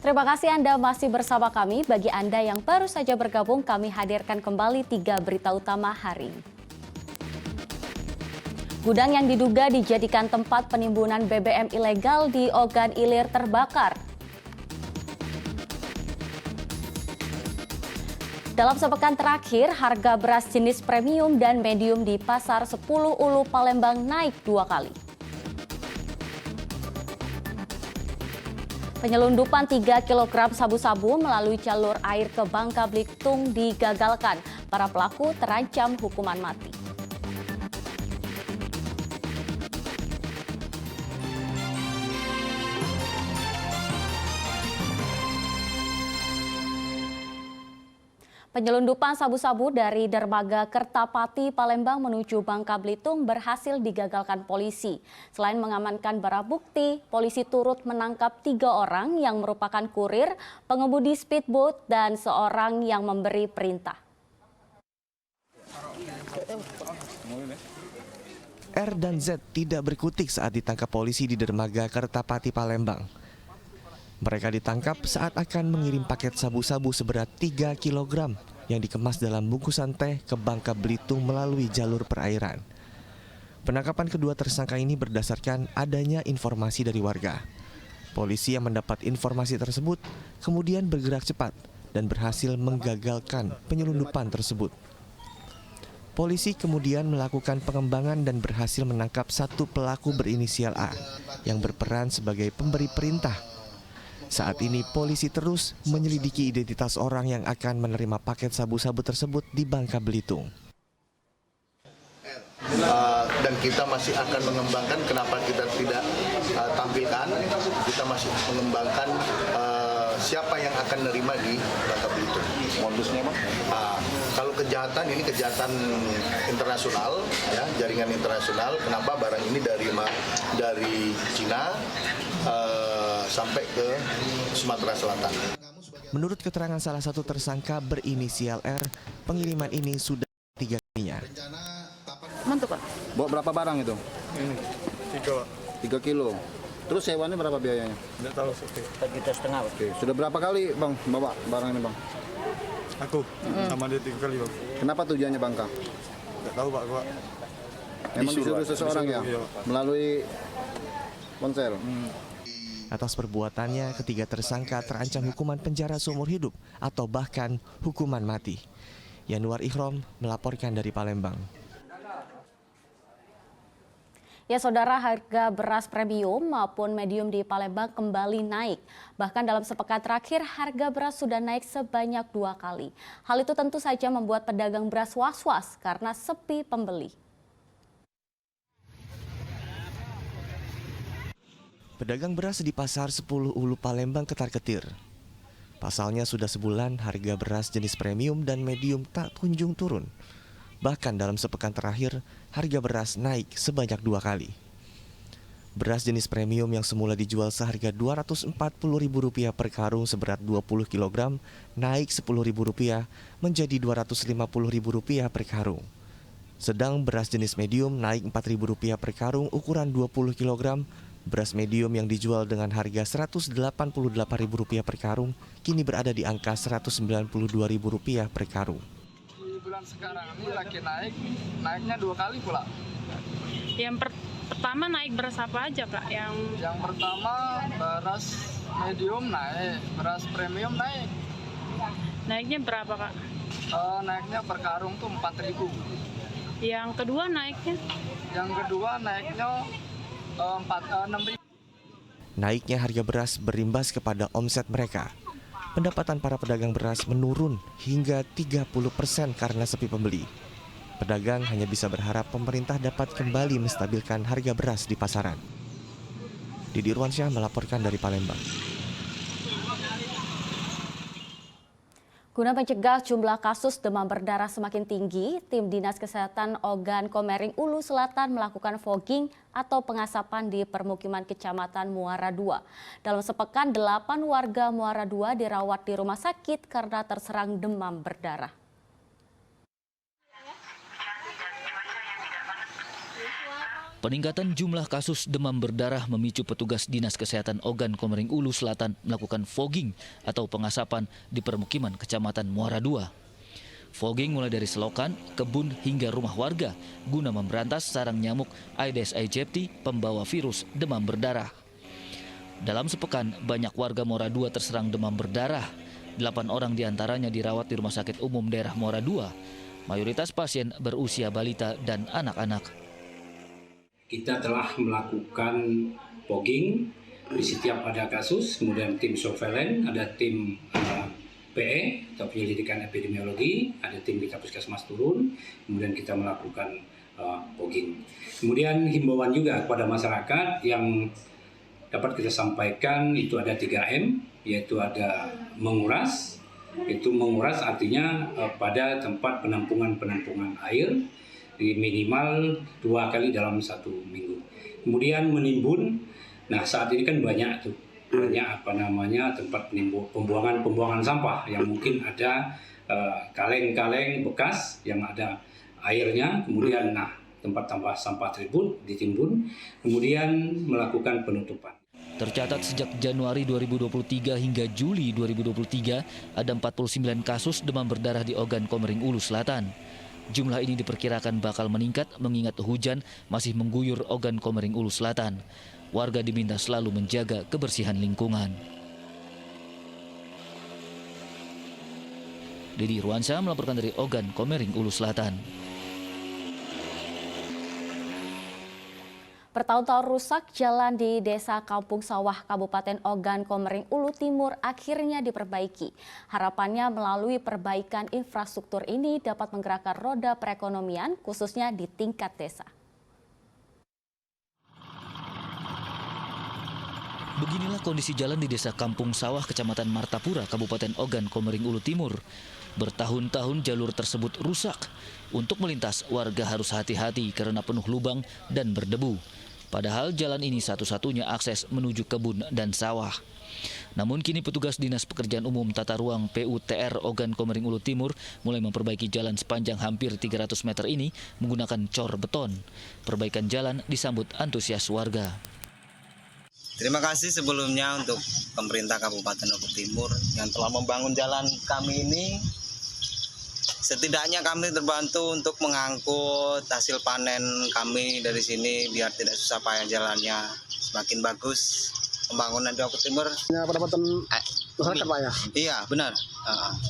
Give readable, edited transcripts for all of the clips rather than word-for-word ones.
Terima kasih Anda masih bersama kami. Bagi Anda yang baru saja bergabung, kami hadirkan kembali 3 berita utama hari ini. Gudang yang diduga dijadikan tempat penimbunan BBM ilegal di Ogan Ilir terbakar. Dalam sepekan terakhir, harga beras jenis premium dan medium di Pasar 10 Ulu Palembang naik 2 kali. Penyelundupan 3 kg sabu-sabu melalui jalur air ke Bangka Belitung digagalkan. Para pelaku terancam hukuman mati. Penyelundupan sabu-sabu dari dermaga Kertapati Palembang menuju Bangka Belitung berhasil digagalkan polisi. Selain mengamankan barang bukti, polisi turut menangkap 3 orang yang merupakan kurir, pengemudi speedboat, dan seorang yang memberi perintah. R dan Z tidak berkutik saat ditangkap polisi di dermaga Kertapati Palembang. Mereka ditangkap saat akan mengirim paket sabu-sabu seberat 3 kg yang dikemas dalam bungkusan teh ke Bangka Belitung melalui jalur perairan. Penangkapan kedua tersangka ini berdasarkan adanya informasi dari warga. Polisi yang mendapat informasi tersebut kemudian bergerak cepat dan berhasil menggagalkan penyelundupan tersebut. Polisi kemudian melakukan pengembangan dan berhasil menangkap 1 pelaku berinisial A yang berperan sebagai pemberi perintah. Saat ini polisi terus menyelidiki identitas orang yang akan menerima paket sabu-sabu tersebut di Bangka Belitung. Dan kita masih akan mengembangkan, kenapa kita tidak tampilkan, kita masih mengembangkan siapa yang akan menerima di Bangka Belitung. Modusnya Bang? Kalau kejahatan ini kejahatan internasional, ya, jaringan internasional. Kenapa barang ini dari Cina sampai ke Sumatera Selatan. Menurut keterangan salah satu tersangka berinisial R, pengiriman ini sudah 3 kalinya. Mantap Pak. Bawa berapa barang itu? Ini 3 kilo. Terus sewanya berapa biayanya? Tidak tahu sih. 1,5 juta. Oke. Sudah berapa kali Bang bawa barang ini Bang? Aku sama dia 3 kali Bang. Kenapa tujuannya Bangka? Tidak tahu Pak. Memang disuruh seseorang ya? Iya. Melalui ponsel? Atas perbuatannya, ketiga tersangka terancam hukuman penjara seumur hidup atau bahkan hukuman mati. Yanuar Ikhrom melaporkan dari Palembang. Ya saudara, harga beras premium maupun medium di Palembang kembali naik. Bahkan dalam sepekan terakhir harga beras sudah naik sebanyak 2 kali. Hal itu tentu saja membuat pedagang beras was-was karena sepi pembeli. Pedagang beras di Pasar 10 Ulu Palembang ketar-ketir. Pasalnya sudah sebulan harga beras jenis premium dan medium tak kunjung turun. Bahkan dalam sepekan terakhir, harga beras naik sebanyak 2 kali. Beras jenis premium yang semula dijual seharga Rp240.000 per karung seberat 20 kg, naik Rp10.000 menjadi Rp250.000 per karung. Sedang beras jenis medium naik Rp4.000 per karung ukuran 20 kg. Beras medium yang dijual dengan harga Rp188.000 per karung, kini berada di angka Rp192.000 per karung. Bulan sekarang ini lagi naiknya 2 kali pula. Yang pertama naik beras apa aja Kak? Yang pertama beras medium naik, beras premium naik. Naiknya berapa Kak? Naiknya per karung tuh 4.000. Yang kedua naiknya? Yang kedua naiknya 6.000. Naiknya harga beras berimbas kepada omset mereka. Pendapatan para pedagang beras menurun hingga 30% karena sepi pembeli. Pedagang hanya bisa berharap pemerintah dapat kembali menstabilkan harga beras di pasaran. Didi Irwansyah melaporkan dari Palembang. Guna mencegah jumlah kasus demam berdarah semakin tinggi, tim Dinas Kesehatan Ogan Komering Ulu Selatan melakukan fogging atau pengasapan di permukiman Kecamatan Muara II. Dalam sepekan, 8 warga Muara II dirawat di rumah sakit karena terserang demam berdarah. Peningkatan jumlah kasus demam berdarah memicu petugas Dinas Kesehatan Ogan Komering Ulu Selatan melakukan fogging atau pengasapan di permukiman Kecamatan Muara II. Fogging mulai dari selokan, kebun hingga rumah warga guna memberantas sarang nyamuk Aedes aegypti pembawa virus demam berdarah. Dalam sepekan, banyak warga Muara II terserang demam berdarah. 8 orang diantaranya dirawat di Rumah Sakit Umum Daerah Muara II. Mayoritas pasien berusia balita dan anak-anak. Kita telah melakukan fogging di setiap ada kasus, kemudian tim surveillance, ada tim PE atau penyelidikan epidemiologi, ada tim di Puskesmas turun, kemudian kita melakukan fogging. Kemudian himbauan juga kepada masyarakat yang dapat kita sampaikan itu ada 3M, yaitu ada menguras. Itu menguras artinya pada tempat penampungan air di minimal 2 kali dalam 1 minggu. Kemudian menimbun. Nah, saat ini kan banyak tempat pembuangan sampah yang mungkin ada kaleng-kaleng bekas yang ada airnya. Kemudian tempat sampah tersebut ditimbun, kemudian melakukan penutupan. Tercatat sejak Januari 2023 hingga Juli 2023 ada 49 kasus demam berdarah di Ogan Komering Ulu Selatan. Jumlah ini diperkirakan bakal meningkat mengingat hujan masih mengguyur Ogan Komering Ulu Selatan. Warga diminta selalu menjaga kebersihan lingkungan. Didi Ruansyah melaporkan dari Ogan Komering Ulu Selatan. Bertahun-tahun rusak jalan di Desa Kampung Sawah, Kabupaten Ogan Komering Ulu Timur akhirnya diperbaiki. Harapannya melalui perbaikan infrastruktur ini dapat menggerakkan roda perekonomian khususnya di tingkat desa. Beginilah kondisi jalan di Desa Kampung Sawah, Kecamatan Martapura, Kabupaten Ogan Komering Ulu Timur. Bertahun-tahun jalur tersebut rusak. Untuk melintas, warga harus hati-hati karena penuh lubang dan berdebu. Padahal jalan ini satu-satunya akses menuju kebun dan sawah. Namun kini petugas Dinas Pekerjaan Umum Tata Ruang PUTR Ogan Komering Ulu Timur mulai memperbaiki jalan sepanjang hampir 300 meter ini menggunakan cor beton. Perbaikan jalan disambut antusias warga. Terima kasih sebelumnya untuk pemerintah Kabupaten Ogan Timur yang telah membangun jalan kami ini. Setidaknya kami terbantu untuk mengangkut hasil panen kami dari sini biar tidak susah payah jalannya, semakin bagus pembangunan di Ogan Timur. Pendapatan masyarakat Pak ya? Iya benar.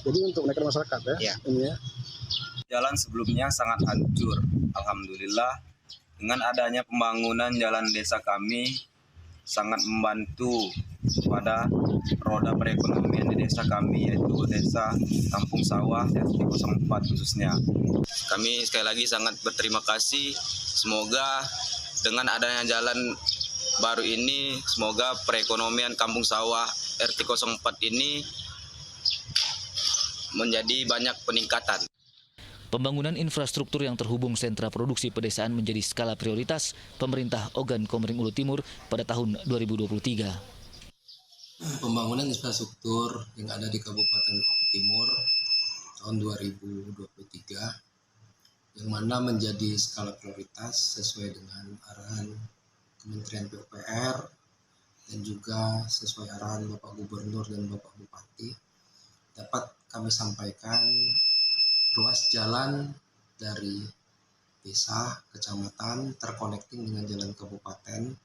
Jadi untuk menaikkan masyarakat ya? Iya. Ini ya. Jalan sebelumnya sangat hancur. Alhamdulillah dengan adanya pembangunan jalan desa kami sangat membantu pada roda perekonomian di desa kami, yaitu Desa Kampung Sawah RT 04 khususnya. Kami sekali lagi sangat berterima kasih. Semoga dengan adanya jalan baru ini, semoga perekonomian Kampung Sawah RT 04 ini menjadi banyak peningkatan. Pembangunan infrastruktur yang terhubung sentra produksi pedesaan menjadi skala prioritas pemerintah Ogan Komering Ulu Timur pada tahun 2023. Pembangunan infrastruktur yang ada di Kabupaten Ogan Timur tahun 2023 yang mana menjadi skala prioritas sesuai dengan arahan Kementerian PUPR dan juga sesuai arahan Bapak Gubernur dan Bapak Bupati, dapat kami sampaikan ruas jalan dari desa, kecamatan, terconnecting dengan jalan kabupaten,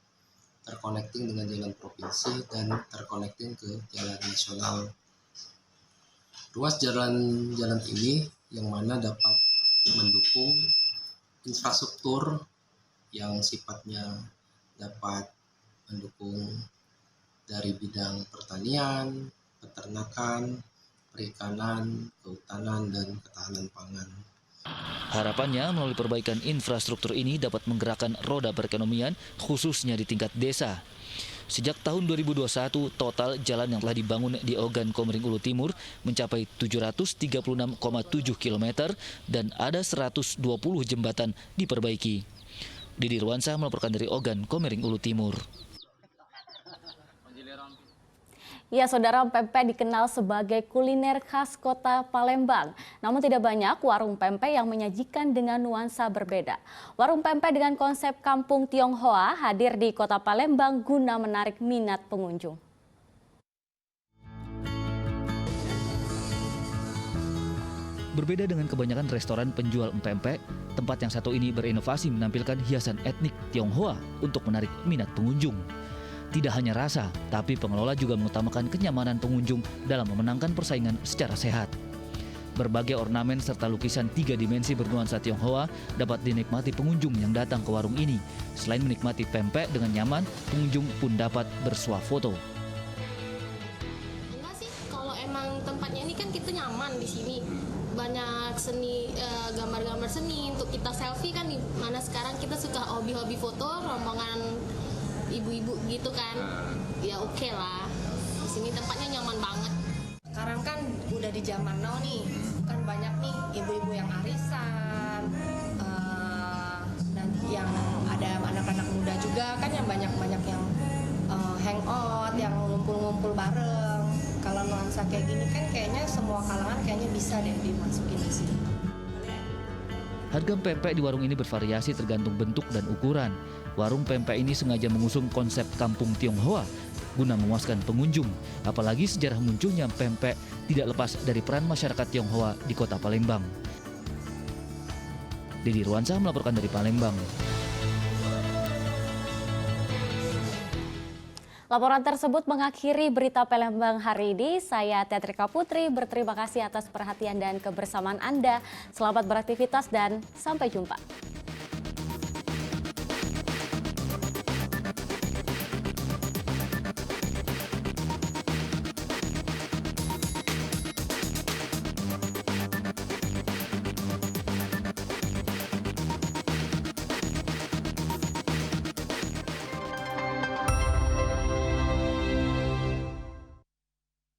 terconnecting dengan jalan provinsi, dan terconnecting ke jalan nasional. Ruas jalan ini yang mana dapat mendukung infrastruktur yang sifatnya dapat mendukung dari bidang pertanian, peternakan, perikanan, kehutanan, dan ketahanan pangan. Harapannya melalui perbaikan infrastruktur ini dapat menggerakkan roda perekonomian khususnya di tingkat desa. Sejak tahun 2021, total jalan yang telah dibangun di Ogan Komering Ulu Timur mencapai 736,7 km dan ada 120 jembatan diperbaiki. Didi Ruansyah melaporkan dari Ogan Komering Ulu Timur. Ya, saudara, pempek dikenal sebagai kuliner khas kota Palembang. Namun tidak banyak warung pempek yang menyajikan dengan nuansa berbeda. Warung pempek dengan konsep kampung Tionghoa hadir di kota Palembang guna menarik minat pengunjung. Berbeda dengan kebanyakan restoran penjual pempek, tempat yang satu ini berinovasi menampilkan hiasan etnik Tionghoa untuk menarik minat pengunjung. Tidak hanya rasa, tapi pengelola juga mengutamakan kenyamanan pengunjung dalam memenangkan persaingan secara sehat. Berbagai ornamen serta lukisan 3 dimensi bernuansa Tionghoa dapat dinikmati pengunjung yang datang ke warung ini. Selain menikmati pempek dengan nyaman, pengunjung pun dapat bersuah foto. Enggak sih, kalau emang tempatnya ini kan kita nyaman di sini. Banyak seni, gambar-gambar seni untuk kita selfie kan, mana sekarang kita suka hobi-hobi foto, rombongan ibu-ibu gitu kan, ya oke lah. Di sini tempatnya nyaman banget. Sekarang kan udah di zaman now nih, kan banyak nih ibu-ibu yang arisan, dan yang ada anak-anak muda juga kan yang banyak yang hangout, yang ngumpul-ngumpul bareng. Kalau nuansa kayak gini kan kayaknya semua kalangan kayaknya bisa deh dimasukin di sini. Harga pempek di warung ini bervariasi tergantung bentuk dan ukuran. Warung pempek ini sengaja mengusung konsep kampung Tionghoa guna memuaskan pengunjung. Apalagi sejarah munculnya pempek tidak lepas dari peran masyarakat Tionghoa di kota Palembang. Dedi Ruansyah melaporkan dari Palembang. Laporan tersebut mengakhiri berita Palembang hari ini. Saya Teatrika Putri berterima kasih atas perhatian dan kebersamaan Anda. Selamat beraktivitas dan sampai jumpa.